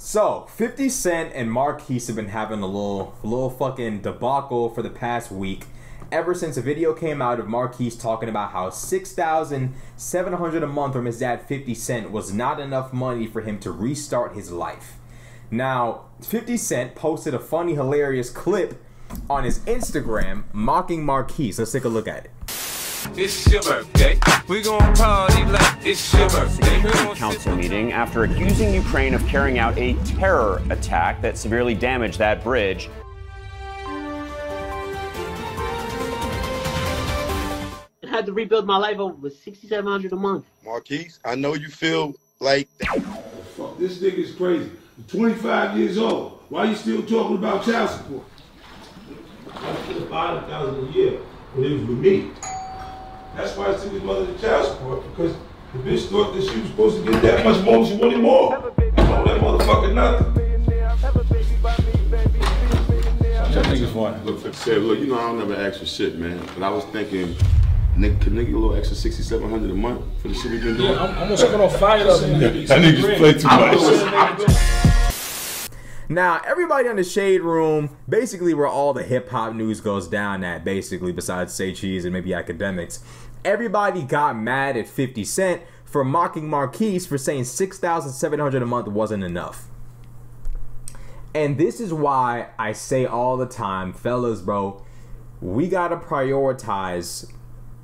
So, 50 Cent and Marquise have been having a little fucking debacle for the past week. Ever since a video came out of Marquise talking about how $6,700 a month from his dad 50 Cent was not enough money for him to restart his life. Now, 50 Cent posted a funny, hilarious clip on his Instagram mocking Marquise. Let's take a look at it. It's your birthday. We gon' party like it's your birthday. Council meeting after accusing Ukraine of carrying out a terror attack that severely damaged that bridge. I had to rebuild my life over with $6,700 a month. Marquise, I know you feel like fuck, this nigga is crazy. I'm 25 years old. Why you still talking about child support? I get $500,000 a year when it was with me. That's why I took his mother to child support, because the bitch thought that she was supposed to get that much more, she wanted more. I told that motherfucker nothing. That nigga's funny. Look, look, you know I don't never ask for shit, man. But I was thinking, nigga, can nigga get a little extra $6,700 a month for the shit we been doing? Yeah, I'm almost gonna fire up. That nigga play too much. Now, everybody on the Shade Room, basically where all the hip-hop news goes down at, basically, besides Say Cheese and maybe academics, everybody got mad at 50 Cent for mocking Marquise for saying $6,700 a month wasn't enough. And this is why I say all the time, fellas, bro, we gotta prioritize.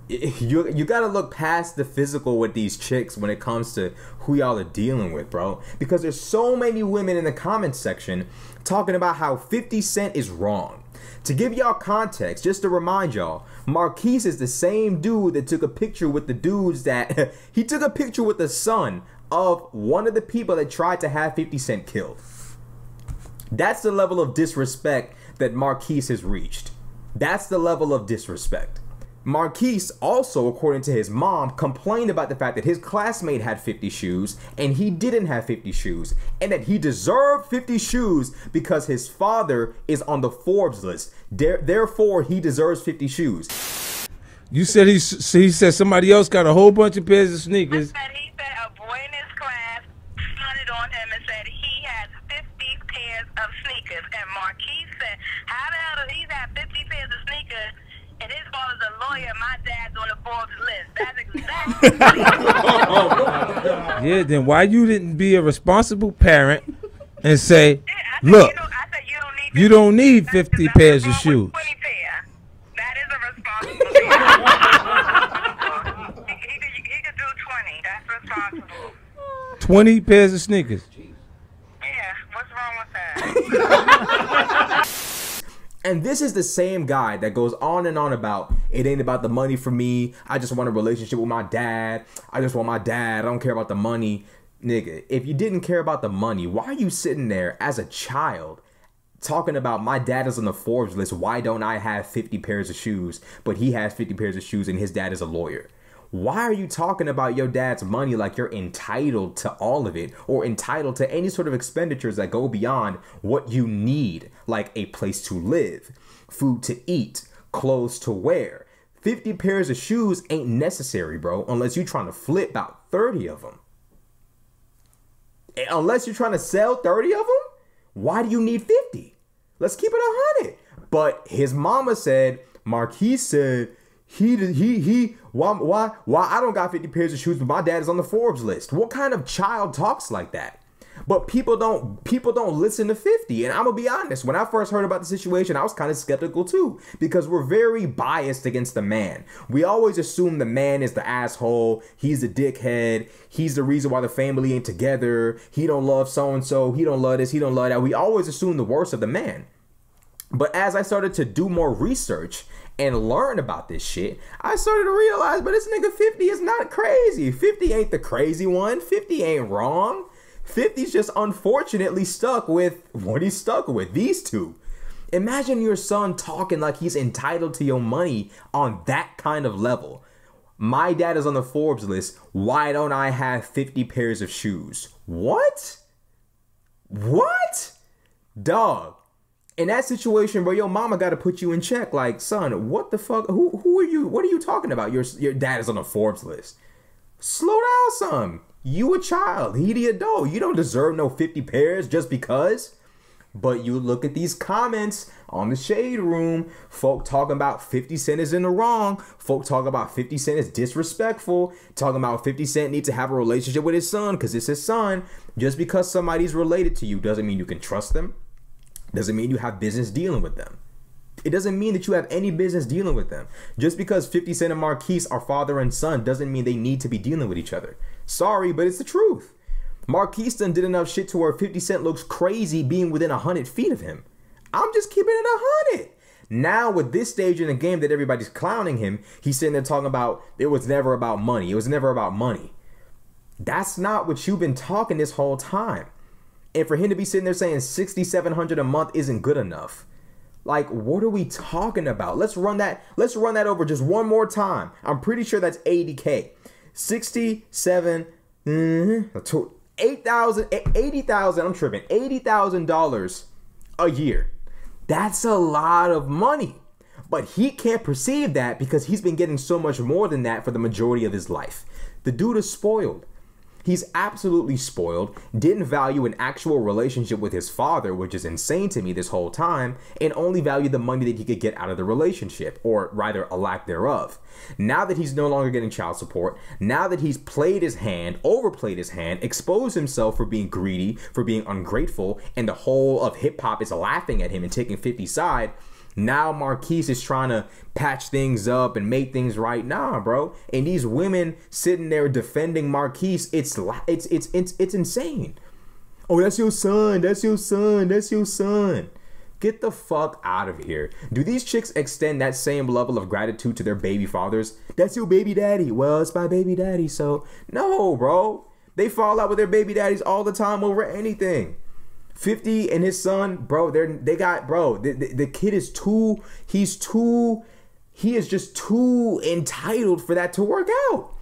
You gotta look past the physical with these chicks when it comes to who y'all are dealing with, bro. Because there's so many women in the comments section talking about how 50 Cent is wrong. To give y'all context, just to remind y'all, Marquise is the same dude that took a picture with the dudes that... he took a picture with the son of one of the people that tried to have 50 Cent killed. That's the level of disrespect that Marquise has reached. That's the level of disrespect. Marquise also, according to his mom, complained about the fact that his classmate had 50 shoes and he didn't have 50 shoes, and that he deserved 50 shoes because his father is on the Forbes list. Therefore, he deserves 50 shoes. You said he said somebody else got a whole bunch of pairs of sneakers. He said a boy in his class fronted on him and said he has 50 pairs of sneakers, and Marquise said, how the hell does he have 50 pairs of sneakers? And his father's a lawyer, my dad's on the Forbes list. That's exactly. Yeah, then why you didn't be a responsible parent and say, look, you don't need 50 pairs of shoes. 20 pair. That is a responsible parent. he could do 20. That's responsible. 20 pairs of sneakers. Yeah, what's wrong with that? And this is the same guy that goes on and on about, it ain't about the money for me. I just want a relationship with my dad. I just want my dad. I don't care about the money. Nigga, if you didn't care about the money, why are you sitting there as a child talking about my dad is on the Forbes list? Why don't I have 50 pairs of shoes? But he has 50 pairs of shoes and his dad is a lawyer. Why are you talking about your dad's money like you're entitled to all of it, or entitled to any sort of expenditures that go beyond what you need, like a place to live, food to eat, clothes to wear? 50 pairs of shoes ain't necessary, bro, unless you're trying to flip about 30 of them. Unless you're trying to sell 30 of them, why do you need 50? Let's keep it 100. But his mama said, Marquise said, why I don't got 50 pairs of shoes, but my dad is on the Forbes list. What kind of child talks like that? But people don't listen to 50. And I'm gonna be honest, when I first heard about the situation, I was kind of skeptical too, because we're very biased against the man. We always assume the man is the asshole, he's the dickhead, he's the reason why the family ain't together, he don't love so-and-so, he don't love this, he don't love that. We always assume the worst of the man. But as I started to do more research and learn about this shit, I started to realize, but this nigga 50 is not crazy. 50 ain't the crazy one. 50 ain't wrong. 50's just unfortunately stuck with what he's stuck with, these two. Imagine your son talking like he's entitled to your money on that kind of level. My dad is on the Forbes list. Why don't I have 50 pairs of shoes? What? What? Dog. In that situation, bro, your mama got to put you in check. Like, son, what the fuck? Who are you? What are you talking about? Your dad is on the Forbes list. Slow down, son. You a child. He the adult. You don't deserve no 50 pairs just because. But you look at these comments on the Shade Room, folk talking about 50 Cent is in the wrong. Folk talking about 50 Cent is disrespectful. Talking about 50 Cent needs to have a relationship with his son because it's his son. Just because somebody's related to you doesn't mean you can trust them. Doesn't mean you have business dealing with them. It doesn't mean that you have any business dealing with them. Just because 50 Cent and Marquise are father and son doesn't mean they need to be dealing with each other. Sorry, but it's the truth. Marquise done did enough shit to where 50 Cent looks crazy being within 100 feet of him. I'm just keeping it 100. Now, with this stage in the game that everybody's clowning him, he's sitting there talking about it was never about money. It was never about money. That's not what you've been talking this whole time. And for him to be sitting there saying $6,700 a month isn't good enough. Like, what are we talking about? Let's run that over just one more time. I'm pretty sure that's 80K. 67, 8,000, 80,000, I'm tripping. $80,000 a year. That's a lot of money. But he can't perceive that because he's been getting so much more than that for the majority of his life. The dude is spoiled. He's absolutely spoiled, didn't value an actual relationship with his father, which is insane to me this whole time, and only valued the money that he could get out of the relationship, or rather a lack thereof. Now that he's no longer getting child support, now that he's played his hand, overplayed his hand, exposed himself for being greedy, for being ungrateful, and the whole of hip hop is laughing at him and taking 50's side, now Marquise is trying to patch things up and make things right. Nah, bro. And these women sitting there defending Marquise, it's insane. Oh, that's your son. That's your son. That's your son. Get the fuck out of here. Do these chicks extend that same level of gratitude to their baby fathers? That's your baby daddy. Well, it's my baby daddy, so no, bro. They fall out with their baby daddies all the time over anything. 50 and his son, bro, the kid is he is just too entitled for that to work out.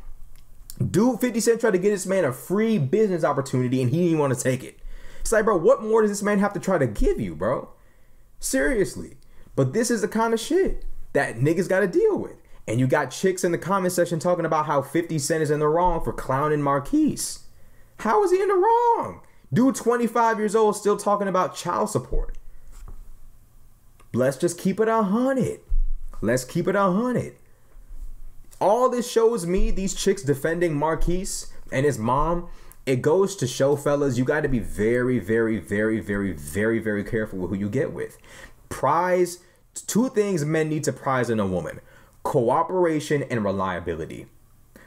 Dude, 50 Cent tried to get this man a free business opportunity and he didn't want to take it. It's like, bro, what more does this man have to try to give you, bro? Seriously. But this is the kind of shit that niggas got to deal with. And you got chicks in the comment section talking about how 50 Cent is in the wrong for clowning Marquise. How is he in the wrong? Dude, 25 years old, still talking about child support. Let's just keep it 100. Let's keep it 100. All this shows me, these chicks defending Marquise and his mom, it goes to show, fellas, you got to be very, very, very, very, very, very careful with who you get with. Prize, two things men need to prize in a woman: cooperation and reliability.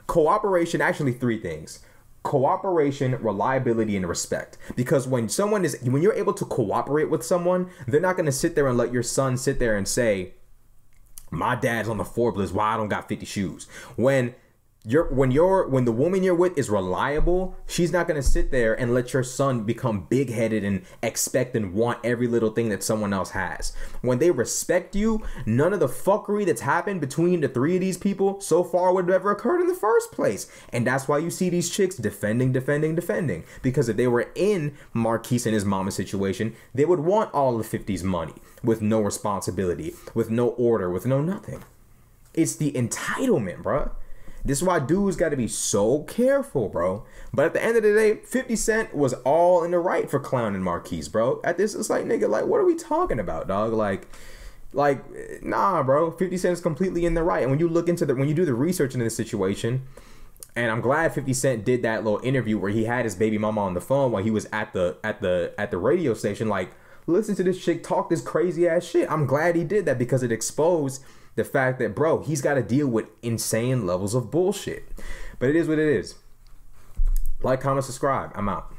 Cooperation, actually three things. Cooperation, reliability, and respect. Because when you're able to cooperate with someone, they're not going to sit there and let your son sit there and say, my dad's on the Forbes, why I don't got 50 shoes. When the woman you're with is reliable, she's not going to sit there and let your son become big-headed and expect and want every little thing that someone else has. When they respect you, none of the fuckery that's happened between the three of these people so far would have ever occurred in the first place. And that's why you see these chicks defending. Because if they were in Marquise and his mama's situation, they would want all of 50's money with no responsibility, with no order, with no nothing. It's the entitlement, bruh. This is why dudes got to be so careful, bro. But at the end of the day, 50 Cent was all in the right for clowning Marquise, bro. At this, it's like, nigga, like, what are we talking about, dog? Like, nah, bro. 50 Cent is completely in the right. And when you look into when you do the research into this situation, and I'm glad 50 Cent did that little interview where he had his baby mama on the phone while he was at the radio station, like, listen to this chick talk this crazy ass shit. I'm glad he did that because it exposed the fact that, bro, he's got to deal with insane levels of bullshit. But it is what it is. Like, comment, subscribe. I'm out.